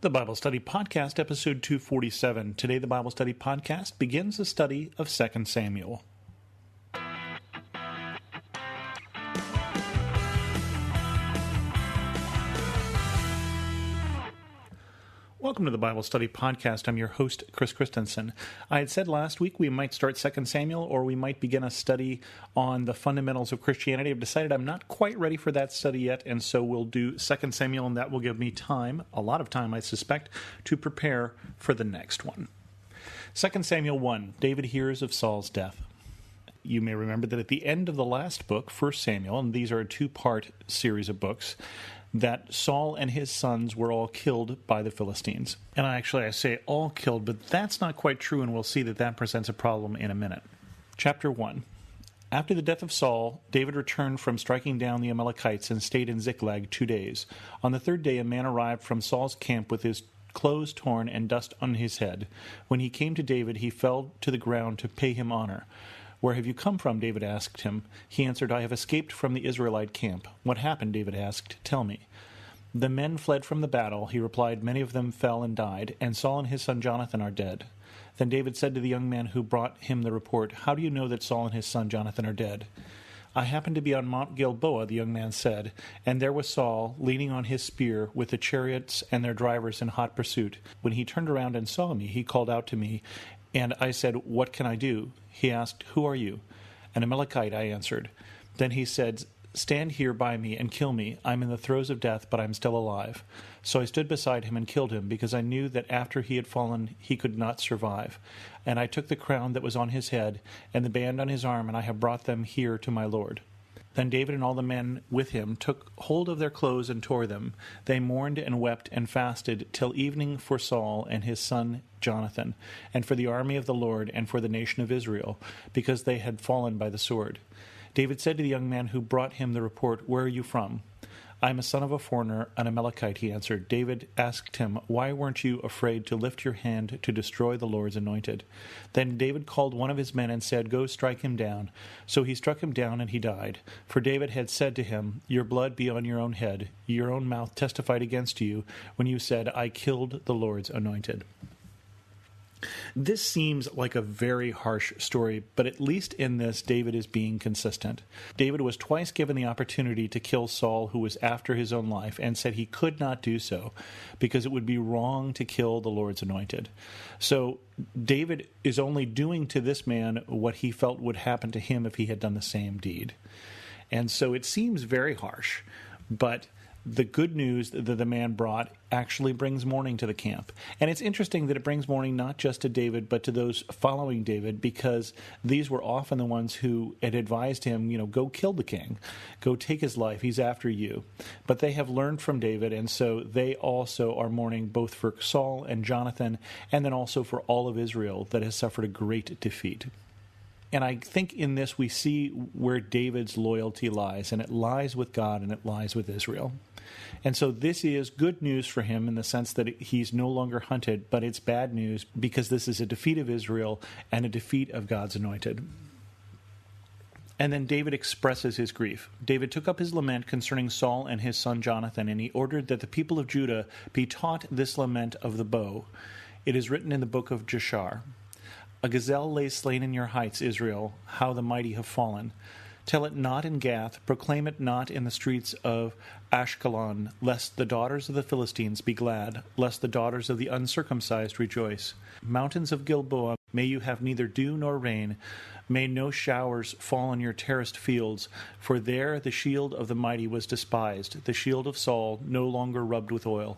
The Bible Study Podcast, episode 247. Today, the Bible Study Podcast begins the study of 2 Samuel. Welcome to the Bible Study Podcast. I'm your host, Chris Christensen. I had said last week we might start 2 Samuel, or we might begin a study on the fundamentals of Christianity. I've decided I'm not quite ready for that study yet, and so we'll do 2 Samuel, and that will give me time, a lot of time, I suspect, to prepare for the next one. 2 Samuel 1, David hears of Saul's death. You may remember that at the end of the last book, 1 Samuel, and these are a two-part series of books, that Saul and his sons were all killed by the Philistines. And I say all killed, but that's not quite true, and we'll see that presents a problem in a minute. Chapter 1. After the death of Saul, David returned from striking down the Amalekites and stayed in Ziklag 2 days. On the third day, a man arrived from Saul's camp with his clothes torn and dust on his head. When he came to David, he fell to the ground to pay him honor. "Where have you come from?" David asked him. He answered, "I have escaped from the Israelite camp." "What happened?" David asked. "Tell me." "The men fled from the battle," he replied. "Many of them fell and died, and Saul and his son Jonathan are dead." Then David said to the young man who brought him the report, "How do you know that Saul and his son Jonathan are dead?" "I happened to be on Mount Gilboa," the young man said, "and there was Saul, leaning on his spear, with the chariots and their drivers in hot pursuit. When he turned around and saw me, he called out to me, and I said, 'What can I do?' He asked, 'Who are you?' 'An Amalekite,' I answered. Then he said, 'Stand here by me and kill me. I'm in the throes of death, but I'm still alive.' So I stood beside him and killed him, because I knew that after he had fallen he could not survive. And I took the crown that was on his head and the band on his arm, and I have brought them here to my Lord." Then David and all the men with him took hold of their clothes and tore them. They mourned and wept and fasted till evening for Saul and his son Jonathan, and for the army of the Lord and for the nation of Israel, because they had fallen by the sword. David said to the young man who brought him the report, "Where are you from?" "I am a son of a foreigner, an Amalekite," he answered. David asked him, "Why weren't you afraid to lift your hand to destroy the Lord's anointed?" Then David called one of his men and said, "Go strike him down." So he struck him down, and he died. For David had said to him, "Your blood be on your own head. Your own mouth testified against you when you said, 'I killed the Lord's anointed.'" This seems like a very harsh story, but at least in this, David is being consistent. David was twice given the opportunity to kill Saul, who was after his own life, and said he could not do so because it would be wrong to kill the Lord's anointed. So David is only doing to this man what he felt would happen to him if he had done the same deed. And so it seems very harsh, but the good news that the man brought actually brings mourning to the camp. And it's interesting that it brings mourning not just to David, but to those following David, because these were often the ones who had advised him, go kill the king, go take his life, he's after you. But they have learned from David, and so they also are mourning both for Saul and Jonathan, and then also for all of Israel that has suffered a great defeat. And I think in this we see where David's loyalty lies, and it lies with God and it lies with Israel. And so this is good news for him in the sense that he's no longer hunted, but it's bad news because this is a defeat of Israel and a defeat of God's anointed. And then David expresses his grief. David took up his lament concerning Saul and his son Jonathan, and he ordered that the people of Judah be taught this lament of the bow. It is written in the book of Jashar. "A gazelle lays slain in your heights, Israel, how the mighty have fallen. Tell it not in Gath, proclaim it not in the streets of Ashkelon, lest the daughters of the Philistines be glad, lest the daughters of the uncircumcised rejoice. Mountains of Gilboa, may you have neither dew nor rain, may no showers fall on your terraced fields, for there the shield of the mighty was despised, the shield of Saul no longer rubbed with oil.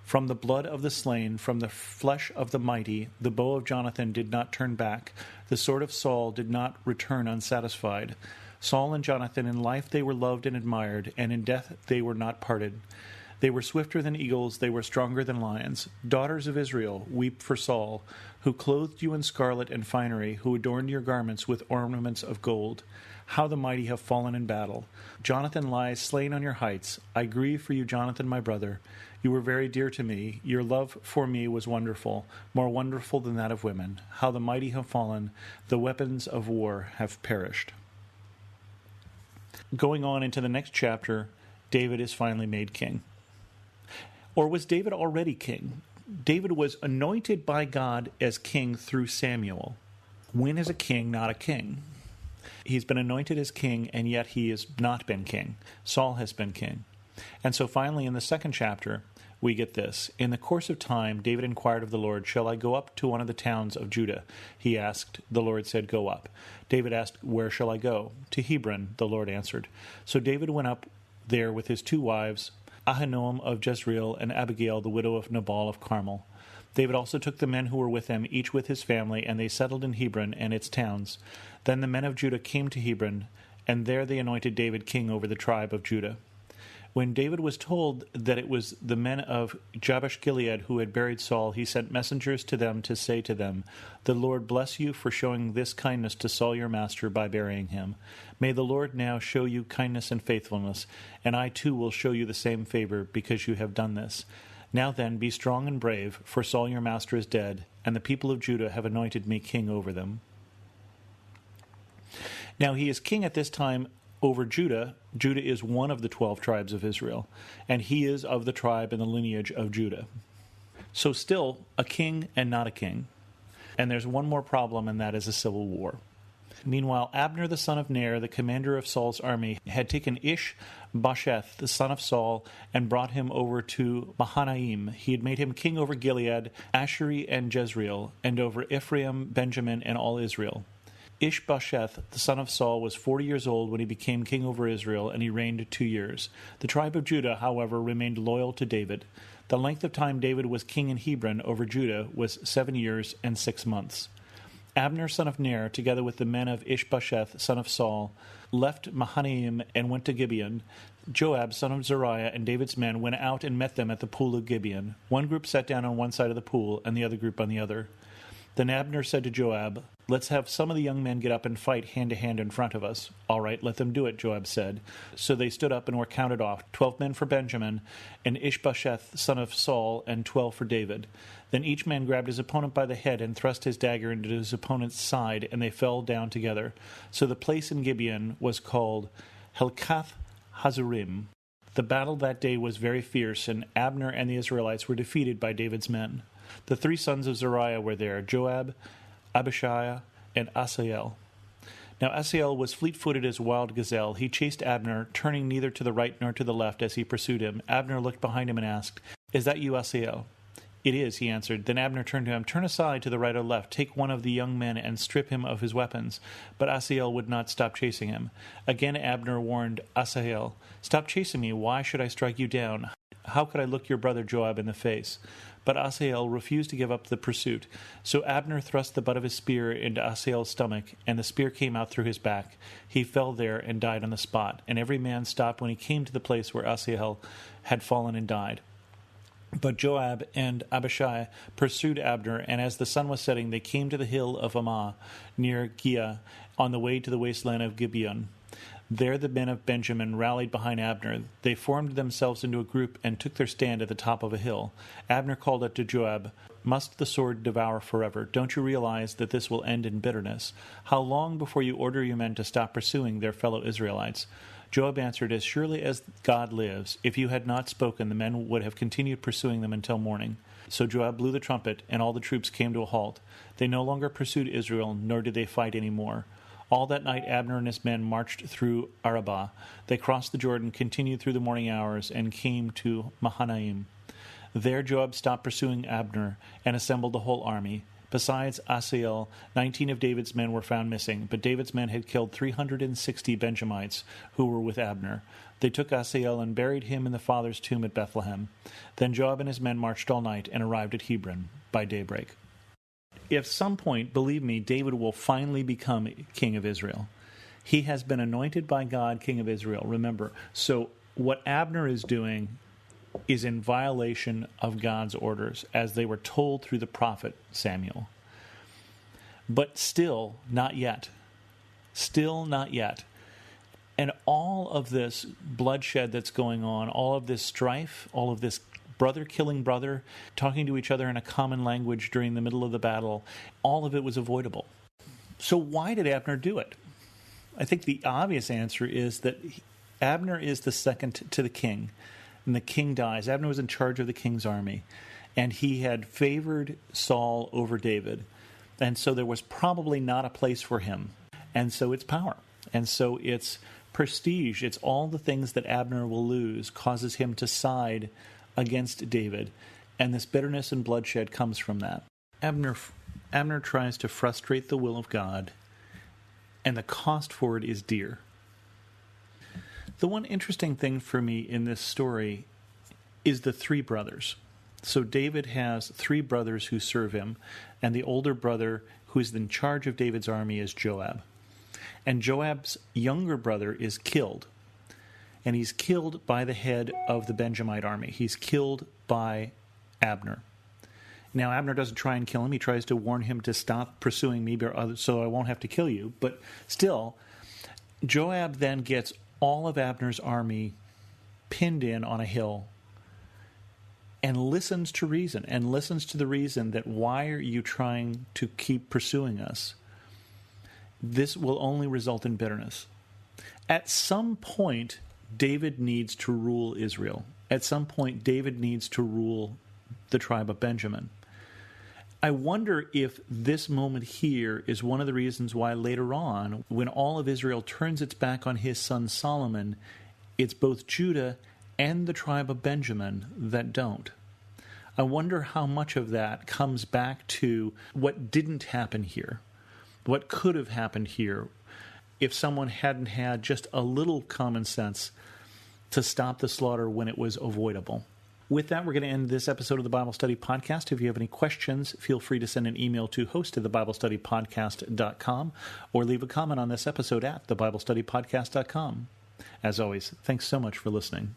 From the blood of the slain, from the flesh of the mighty, the bow of Jonathan did not turn back, the sword of Saul did not return unsatisfied. Saul and Jonathan, in life they were loved and admired, and in death they were not parted. They were swifter than eagles, they were stronger than lions. Daughters of Israel, weep for Saul, who clothed you in scarlet and finery, who adorned your garments with ornaments of gold. How the mighty have fallen in battle. Jonathan lies slain on your heights. I grieve for you, Jonathan, my brother. You were very dear to me. Your love for me was wonderful, more wonderful than that of women. How the mighty have fallen. The weapons of war have perished." Going on into the next chapter, David is finally made king. Or was David already king? David was anointed by God as king through Samuel. When is a king not a king? He's been anointed as king, and yet he has not been king. Saul has been king. And so finally in the second chapter, we get this. In the course of time, David inquired of the Lord, "Shall I go up to one of the towns of Judah?" He asked. The Lord said, "Go up." David asked, "Where shall I go?" "To Hebron," the Lord answered. So David went up there with his 2 wives, Ahinoam of Jezreel and Abigail, the widow of Nabal of Carmel. David also took the men who were with him, each with his family, and they settled in Hebron and its towns. Then the men of Judah came to Hebron, and there they anointed David king over the tribe of Judah. When David was told that it was the men of Jabesh-Gilead who had buried Saul, he sent messengers to them to say to them, "The Lord bless you for showing this kindness to Saul your master by burying him. May the Lord now show you kindness and faithfulness, and I too will show you the same favor because you have done this. Now then, be strong and brave, for Saul your master is dead, and the people of Judah have anointed me king over them." Now he is king at this time over Judah. Judah is one of the 12 tribes of Israel, and he is of the tribe and the lineage of Judah. So still a king and not a king. And there's one more problem, and that is a civil war. Meanwhile, Abner the son of Ner, the commander of Saul's army, had taken Ish-Bosheth, the son of Saul, and brought him over to Mahanaim. He had made him king over Gilead, Asher, and Jezreel, and over Ephraim, Benjamin, and all Israel. Ish-Bosheth, the son of Saul, was 40 years old when he became king over Israel, and he reigned 2 years. The tribe of Judah, however, remained loyal to David. The length of time David was king in Hebron over Judah was 7 years and 6 months. Abner, son of Ner, together with the men of Ish-Bosheth, son of Saul, left Mahanaim and went to Gibeon. Joab, son of Zeruiah, and David's men went out and met them at the pool of Gibeon. One group sat down on one side of the pool, and the other group on the other. Then Abner said to Joab, "Let's have some of the young men get up and fight hand-to-hand in front of us." "All right, let them do it," Joab said. So they stood up and were counted off, 12 men for Benjamin, and Ish-Bosheth, son of Saul, and 12 for David. Then each man grabbed his opponent by the head and thrust his dagger into his opponent's side, and they fell down together. So the place in Gibeon was called Helkath Hazurim. The battle that day was very fierce, and Abner and the Israelites were defeated by David's men. The 3 sons of Zeruiah were there, Joab, Abishai, and Asael. Now Asael was fleet-footed as a wild gazelle. He chased Abner, turning neither to the right nor to the left as he pursued him. Abner looked behind him and asked, "Is that you, Asael?" "It is," he answered. Then Abner turned to him, "Turn aside to the right or left, take one of the young men and strip him of his weapons." But Asael would not stop chasing him. Again Abner warned Asael, "Stop chasing me. Why should I strike you down? How could I look your brother Joab in the face?" But Asael refused to give up the pursuit. So Abner thrust the butt of his spear into Asael's stomach, and the spear came out through his back. He fell there and died on the spot, and every man stopped when he came to the place where Asael had fallen and died. But Joab and Abishai pursued Abner, and as the sun was setting, they came to the hill of Ammah, near Giah, on the way to the wasteland of Gibeon. There the men of Benjamin rallied behind Abner. They formed themselves into a group and took their stand at the top of a hill. Abner called out to Joab, "Must the sword devour forever? Don't you realize that this will end in bitterness? How long before you order your men to stop pursuing their fellow Israelites?" Joab answered, "As surely as God lives, if you had not spoken, the men would have continued pursuing them until morning." So Joab blew the trumpet, and all the troops came to a halt. They no longer pursued Israel, nor did they fight any more. All that night Abner and his men marched through Arabah. They crossed the Jordan, continued through the morning hours, and came to Mahanaim. There Joab stopped pursuing Abner and assembled the whole army. Besides Asael, 19 of David's men were found missing, but David's men had killed 360 Benjamites who were with Abner. They took Asael and buried him in the father's tomb at Bethlehem. Then Joab and his men marched all night and arrived at Hebron by daybreak. At some point, believe me, David will finally become king of Israel. He has been anointed by God king of Israel, remember. So what Abner is doing is in violation of God's orders, as they were told through the prophet Samuel. But still, not yet. Still not yet. And all of this bloodshed that's going on, all of this strife, all of this brother killing brother, talking to each other in a common language during the middle of the battle, all of it was avoidable. So why did Abner do it? I think the obvious answer is that Abner is the second to the king. and the king dies. Abner was in charge of the king's army, and he had favored Saul over David. And so there was probably not a place for him. And so it's power. And so it's prestige. It's all the things that Abner will lose causes him to side against David. And this bitterness and bloodshed comes from that. Abner tries to frustrate the will of God, and the cost for it is dear. The one interesting thing for me in this story is the three brothers. So David has three brothers who serve him, and the older brother who is in charge of David's army is Joab. And Joab's younger brother is killed, and he's killed by the head of the Benjamite army. He's killed by Abner. Now, Abner doesn't try and kill him. He tries to warn him to stop pursuing me so I won't have to kill you. But still, Joab then gets all of Abner's army pinned in on a hill and listens to reason, and listens to the reason that, why are you trying to keep pursuing us? This will only result in bitterness. At some point, David needs to rule Israel. At some point, David needs to rule the tribe of Benjamin. I wonder if this moment here is one of the reasons why later on, when all of Israel turns its back on his son Solomon, it's both Judah and the tribe of Benjamin that don't. I wonder how much of that comes back to what didn't happen here, what could have happened here if someone hadn't had just a little common sense to stop the slaughter when it was avoidable. With that, we're going to end this episode of the Bible Study Podcast. If you have any questions, feel free to send an email to host@thebiblestudypodcast.com or leave a comment on this episode at thebiblestudypodcast.com. As always, thanks so much for listening.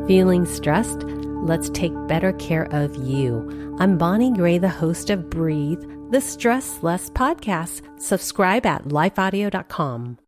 Feeling stressed? Let's take better care of you. I'm Bonnie Gray, the host of Breathe, the Stress Less podcast. Subscribe at lifeaudio.com.